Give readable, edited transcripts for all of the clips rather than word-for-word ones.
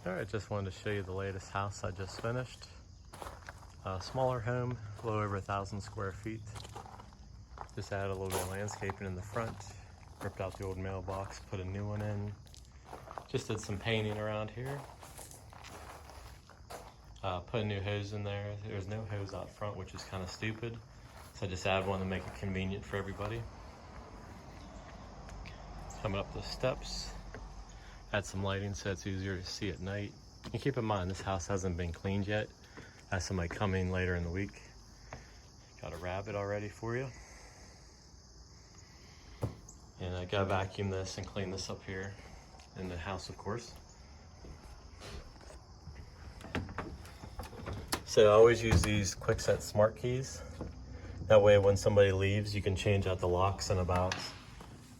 Alright, just wanted to show you the latest house I just finished. A smaller home, a little over 1,000 square feet. Just added a little bit of landscaping in the front. Ripped out the old mailbox, put a new one in. Just did some painting around here. Put a new hose in there. There's no hose out front, which is kind of stupid. So I just added one to make it convenient for everybody. Coming up the steps. Add some lighting so it's easier to see at night. And keep in mind, this house hasn't been cleaned yet. Has somebody coming later in the week. Got a rabbit already for you. And I gotta vacuum this and clean this up here in the house, of course. So I always use these quick set smart keys. That way when somebody leaves, you can change out the locks in about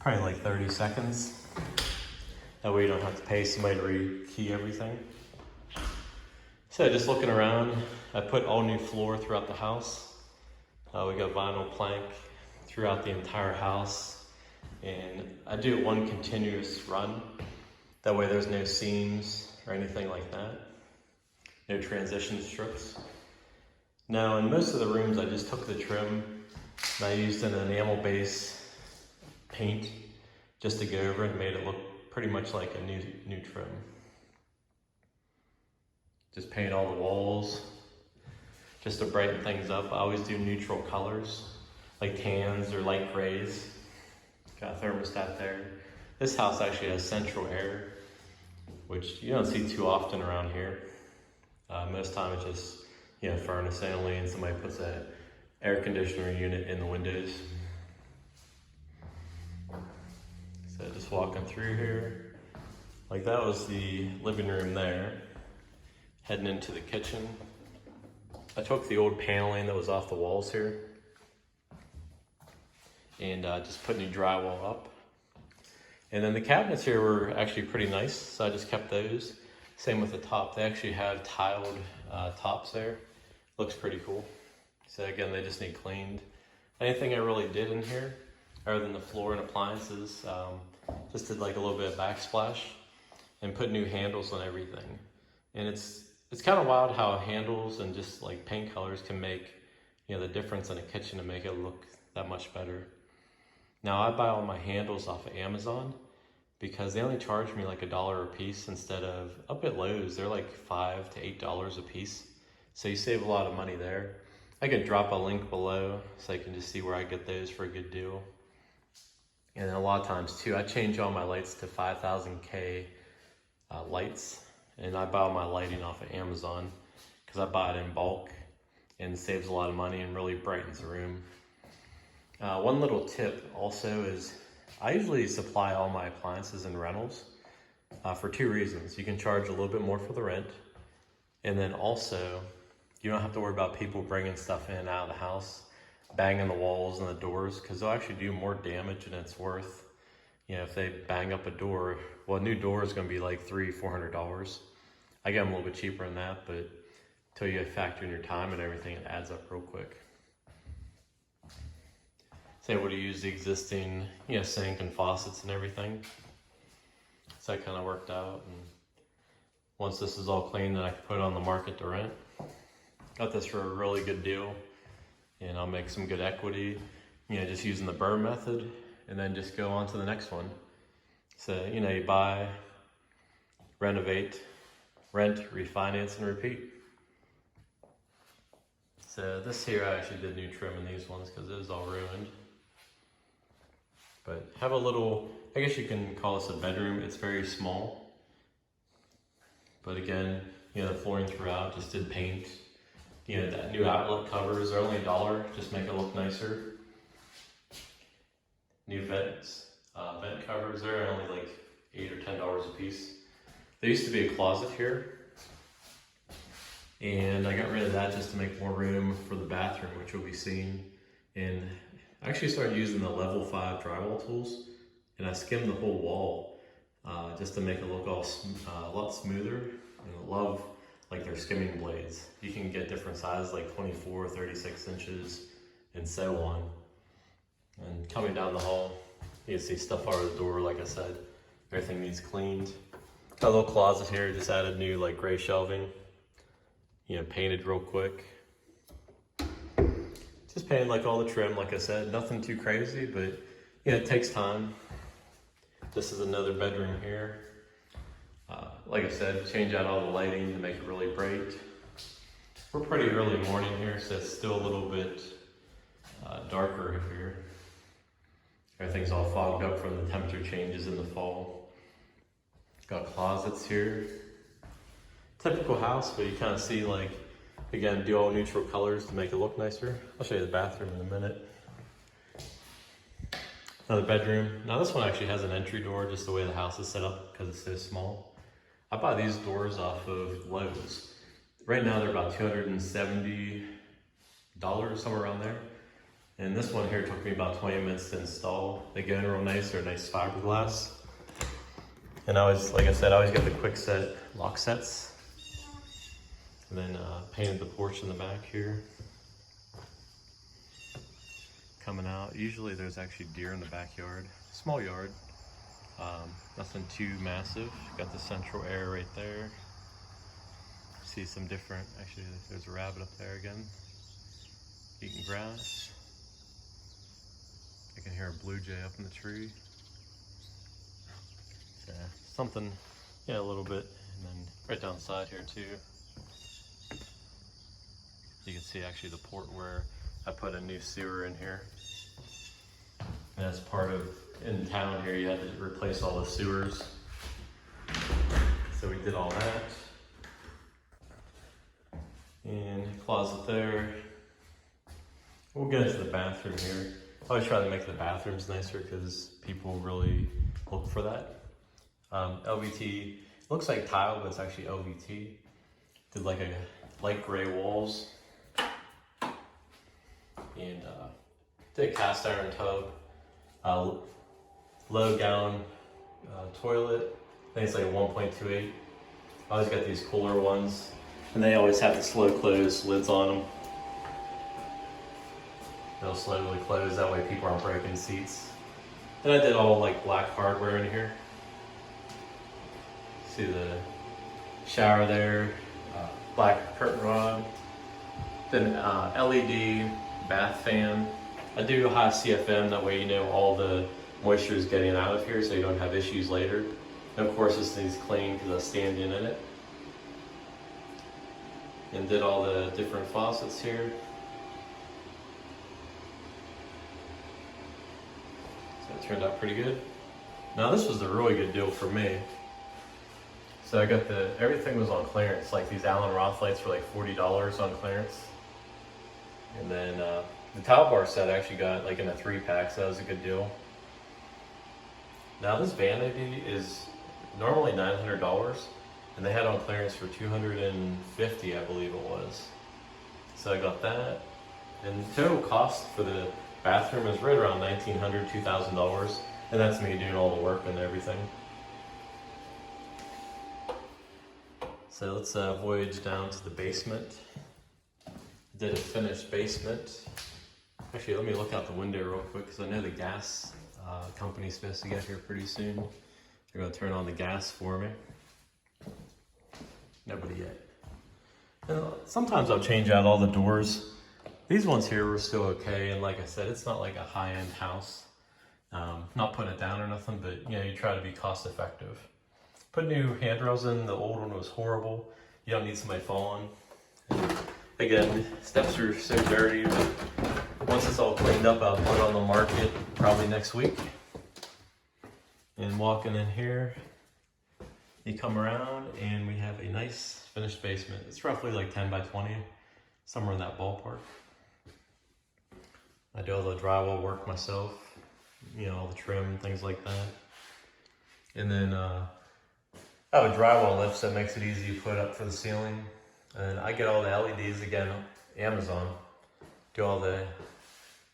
probably like 30 seconds. That way you don't have to pay somebody to re-key everything. So just looking around, I put all new floor throughout the house. We got vinyl plank throughout the entire house. And I do one continuous run. That way there's no seams or anything like that. No transition strips. Now in most of the rooms, I just took the trim and I used an enamel base paint just to go over it and made it look pretty much like a new trim. Just paint all the walls, just to brighten things up. I always do neutral colors, like tans or light grays. Got a thermostat there. This house actually has central air, which you don't see too often around here. Most time it's just, furnace only, and somebody puts an air conditioner unit in the windows. So just walking through here, like that was the living room there. Heading into the kitchen. I took the old paneling that was off the walls here and just put new drywall up. And then the cabinets here were actually pretty nice, so I just kept those. Same with the top. They actually have tiled tops there. Looks pretty cool. So again, they just need cleaned. Anything I really did in here, other than the floor and appliances, just did like a little bit of backsplash and put new handles on everything. And it's kind of wild how handles and just like paint colors can make the difference in a kitchen to make it look that much better. Now I buy all my handles off of Amazon because they only charge me like $1 a piece instead of up at Lowe's they're like $5 to $8 a piece. So you save a lot of money there. I could drop a link below so you can just see where I get those for a good deal. And a lot of times too, I change all my lights to 5000K lights. And I buy all my lighting off of Amazon because I buy it in bulk and saves a lot of money and really brightens the room. One little tip also is I usually supply all my appliances in rentals for two reasons. You can charge a little bit more for the rent, and then also you don't have to worry about people bringing stuff in and out of the house, banging the walls and the doors, because they'll actually do more damage than it's worth. If they bang up a door, well, a new door is going to be like $300-400. I get them a little bit cheaper than that, but until you factor in your time and everything, it adds up real quick. So able to use the existing, sink and faucets and everything. So that kind of worked out. And once this is all clean, then I can put it on the market to rent. Got this for a really good deal, and I'll make some good equity. Just using the BRRRR method. And then just go on to the next one. So, you buy, renovate, rent, refinance, and repeat. So this here, I actually did new trim in these ones because it was all ruined. But have a little, I guess you can call this a bedroom. It's very small. But again, the flooring throughout, just did paint. That new outlet covers are only $1, just make it look nicer. New vents, vent covers there are only like $8 or $10 a piece. There used to be a closet here, and I got rid of that just to make more room for the bathroom, which you'll be seeing. And I actually started using the level 5 drywall tools, and I skimmed the whole wall just to make it look a lot smoother. And I love like their skimming blades. You can get different sizes like 24, 36 inches, and so on. And coming down the hall, you can see stuff out of the door. Like I said, everything needs cleaned. Got a little closet here, just added new like gray shelving, you know, painted real quick. Just painted like all the trim, like I said, nothing too crazy, but you know, it takes time. This is another bedroom here. Like I said, change out all the lighting to make it really bright. We're pretty early morning here, so it's still a little bit darker here. Everything's all fogged up from the temperature changes in the fall. Got closets here. Typical house, but you kind of see like, again, do all neutral colors to make it look nicer. I'll show you the bathroom in a minute. Another bedroom. Now this one actually has an entry door, just the way the house is set up because it's so small. I buy these doors off of Lowe's. Right now they're about $270, somewhere around there. And this one here took me about 20 minutes to install. They go in real nice, they're nice fiberglass. And I always, like I said, I always get the quick set lock sets. And then painted the porch in the back here. Coming out, usually there's actually deer in the backyard. Small yard, nothing too massive. Got the central air right there. See some different, actually there's a rabbit up there again, eating grass. I can hear a blue jay up in the tree. So, something, yeah, a little bit. And then right down the side here too. You can see actually the port where I put a new sewer in here. And as part of, in town here, you had to replace all the sewers. So we did all that. And closet there. We'll get into the bathroom here. I always try to make the bathrooms nicer because people really look for that. LVT, looks like tile, but it's actually LVT. Did like a light gray walls. And did a cast iron tub. Low gallon toilet. I think it's like a 1.28. I always got these cooler ones. And they always have the slow close lids on them. They'll slowly close, that way people aren't breaking seats. And I did all like black hardware in here. See the shower there, black curtain rod. Then LED bath fan. I do high CFM, that way you know all the moisture is getting out of here so you don't have issues later. And of course this needs clean because I stand in it. And did all the different faucets here. So it turned out pretty good. Now this was a really good deal for me. So I got everything was on clearance, like these Allen Roth lights for like $40 on clearance. And then the towel bar set I actually got like in a 3-pack, so that was a good deal. Now this vanity is normally $900, and they had on clearance for $250, I believe it was. So I got that. And total cost for the bathroom is right around $1,900, $2,000, and that's me doing all the work and everything. So let's voyage down to the basement. Did a finished basement. Actually, let me look out the window real quick because I know the gas company's supposed to get here pretty soon. They're going to turn on the gas for me. Nobody yet. And sometimes I'll change out all the doors. These ones here were still okay, and like I said, it's not like a high-end house. Not putting it down or nothing, but you know, you try to be cost effective. Put new handrails in, the old one was horrible. You don't need somebody falling. Again, steps are so dirty, but once it's all cleaned up, I'll put it on the market probably next week. And walking in here, you come around and we have a nice finished basement. It's roughly like 10 by 20, somewhere in that ballpark. I do all the drywall work myself, you know, all the trim, things like that. And then I have a drywall lift that makes it easy to put up for the ceiling. And I get all the LEDs again, Amazon. Do all the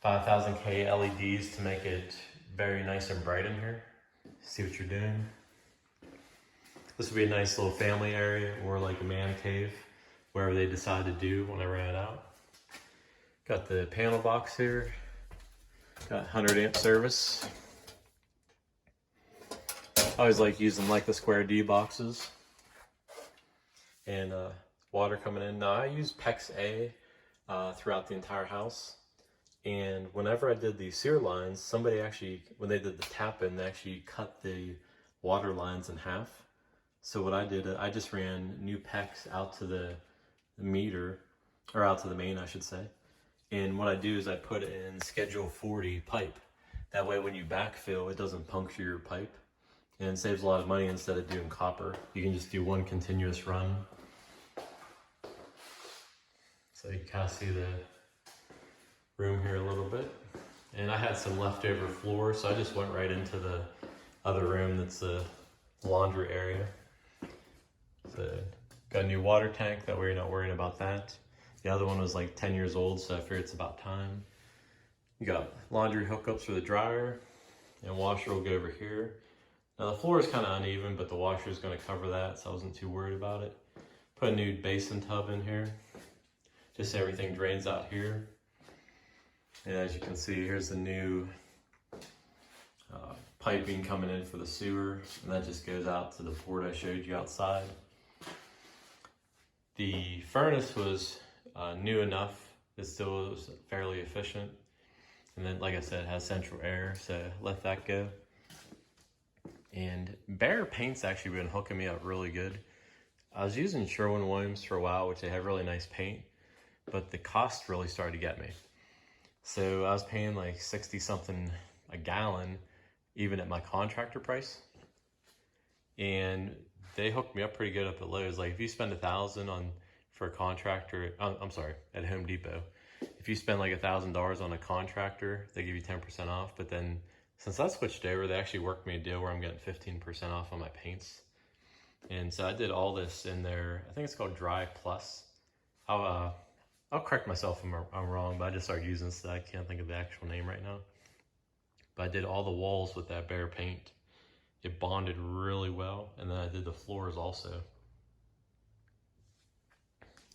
5000K LEDs to make it very nice and bright in here. See what you're doing. This would be a nice little family area or like a man cave, wherever they decide to do when I rent it out. Got the panel box here. Got 100 amp service. I always like using like the square D boxes. And water coming in. Now I use PEX A throughout the entire house. And whenever I did the sewer lines, somebody actually, when they did the tap in, they actually cut the water lines in half. So what I did, I just ran new PEX out to the meter, or out to the main, I should say. And what I do is I put in Schedule 40 pipe. That way when you backfill, it doesn't puncture your pipe. And it saves a lot of money instead of doing copper. You can just do one continuous run. So you can kind of see the room here a little bit. And I had some leftover floor, so I just went right into the other room that's the laundry area. So got a new water tank, that way you're not worrying about that. The other one was like 10 years old, so I figured it's about time. You got laundry hookups for the dryer, and washer will go over here. Now the floor is kind of uneven, but the washer is going to cover that, so I wasn't too worried about it. Put a new basin tub in here. Just everything drains out here. And as you can see, here's the new piping coming in for the sewer, and that just goes out to the port I showed you outside. The furnace was new enough, it still was fairly efficient. And then, like I said, it has central air, so let that go. And BRRRR paint's actually been hooking me up really good. I was using Sherwin-Williams for a while, which they have really nice paint, but the cost really started to get me. So I was paying like 60 something a gallon, even at my contractor price. And they hooked me up pretty good up at Lowe's. Like if you spend $1,000 for a contractor, I'm sorry, at Home Depot, if you spend like $1,000 on a contractor, they give you 10% off. But then since I switched over, they actually worked me a deal where I'm getting 15% off on my paints. And so I did all this in their, I think it's called Dry Plus. I'll correct myself if I'm wrong, but I just started using this, so I can't think of the actual name right now. But I did all the walls with that BRRRR paint. It bonded really well, and then I did the floors also.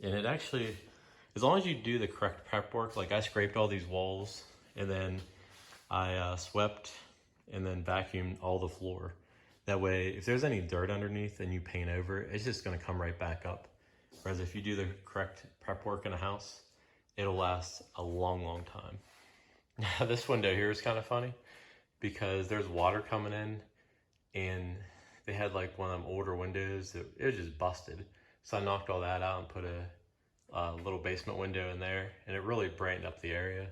And it actually, as long as you do the correct prep work, like I scraped all these walls, and then I swept and then vacuumed all the floor. That way, if there's any dirt underneath and you paint over it, it's just gonna come right back up. Whereas if you do the correct prep work in a house, it'll last a long, long time. Now this window here is kind of funny because there's water coming in, and they had like one of them older windows that it was just busted. So I knocked all that out and put a little basement window in there, and it really brightened up the area.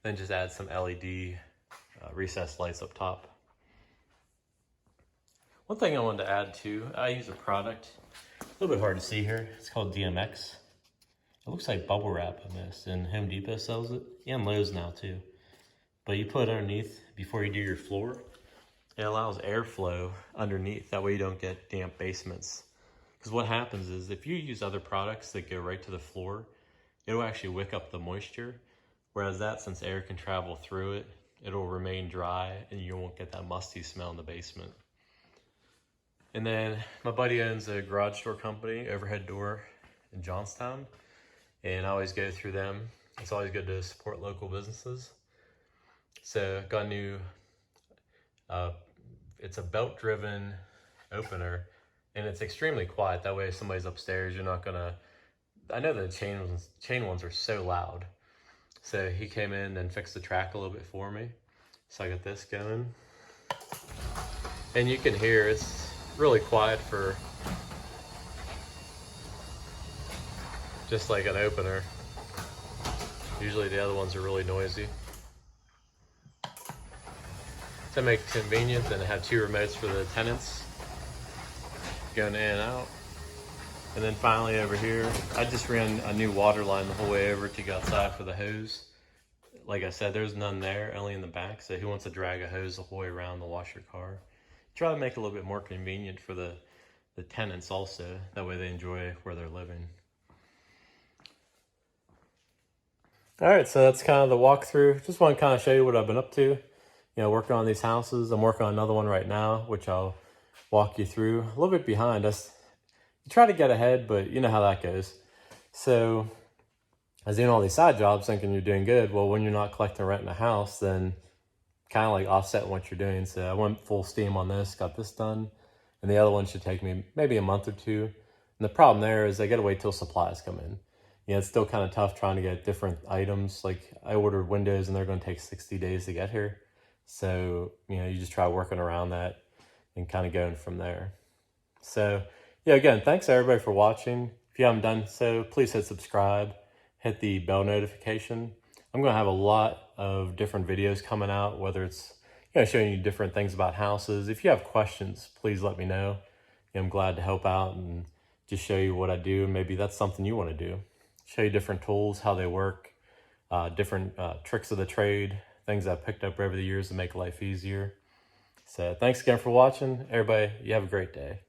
Then just add some LED recessed lights up top. One thing I wanted to add too, I use a product, a little bit hard to see here. It's called DMX. It looks like bubble wrap in this, and Home Depot sells it, and Lowe's now too. But you put it underneath before you do your floor. It allows airflow underneath. That way you don't get damp basements. Because what happens is if you use other products that go right to the floor, it'll actually wick up the moisture. Whereas that, since air can travel through it, it'll remain dry and you won't get that musty smell in the basement. And then my buddy owns a garage door company, Overhead Door in Johnstown. And I always go through them. It's always good to support local businesses. So got a new, it's a belt-driven opener, and it's extremely quiet. That way if somebody's upstairs, you're not gonna, I know the chain ones are so loud. So he came in and fixed the track a little bit for me. So I got this going. And you can hear it's really quiet for just like an opener. Usually the other ones are really noisy. To make it convenient, then I have 2 remotes for the tenants going in and out. And then finally over here, I just ran a new water line the whole way over to go outside for the hose. Like I said, there's none there, only in the back. So who wants to drag a hose the whole way around to wash your car? Try to make it a little bit more convenient for the tenants also. That way they enjoy where they're living. All right, so that's kind of the walkthrough. Just want to kind of show you what I've been up to. You know, working on these houses. I'm working on another one right now, which I'll walk you through. A little bit behind us. You try to get ahead, but you know how that goes. So I was doing all these side jobs thinking you're doing good. Well, when you're not collecting rent in a house, then kind of like offset what you're doing. So I went full steam on this, got this done, and the other one should take me maybe a month or two. And the problem there is I got to wait till supplies come in. It's still kind of tough trying to get different items. Like I ordered windows and they're going to take 60 days to get here. So, you just try working around that and kind of going from there. So yeah, again, thanks everybody for watching. If you haven't done so, please hit subscribe, hit the bell notification. I'm going to have a lot of different videos coming out, whether it's showing you different things about houses. If you have questions, please let me know. I'm glad to help out and just show you what I do. Maybe that's something you want to do. Show you different tools, how they work, different tricks of the trade, things I've picked up over the years to make life easier. So thanks again for watching. Everybody, you have a great day.